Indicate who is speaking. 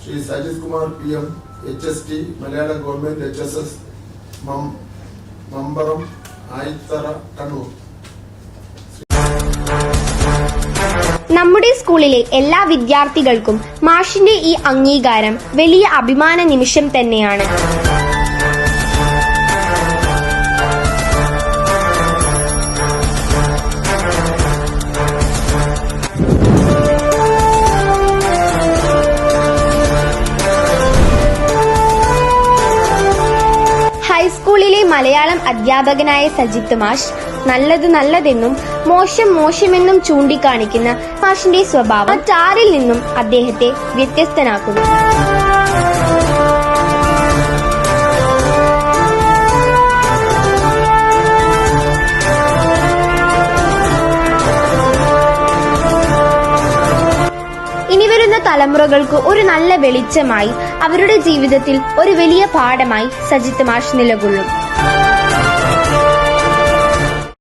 Speaker 1: Shri Sajith Kumar PM, HST, Malayalam government HSS, Mambaram, Ayithara, Kannur.
Speaker 2: നമ്മുടെ സ്കൂളിലെ എല്ലാ വിദ്യാർത്ഥികൾക്കും മാഷിന്റെ ഈ അംഗീകാരം വലിയ അഭിമാന നിമിഷം തന്നെയാണ്. ഹൈസ്കൂളിലെ മലയാളം അധ്യാപകനായ സജിത്ത് മാഷ് നല്ലത് നല്ലതെന്നും മോശം മോശമെന്നും ചൂണ്ടിക്കാണിക്കുന്ന മാഷിന്റെ സ്വഭാവം മറ്റാരിൽ നിന്നും അദ്ദേഹത്തെ വ്യത്യസ്തനാക്കുന്നു. ഇനി വരുന്ന തലമുറകൾക്ക് ഒരു നല്ല വെളിച്ചമായി, അവരുടെ ജീവിതത്തിൽ ഒരു വലിയ പാഠമായി സജിത്ത് മാഷ് നിലകൊള്ളും.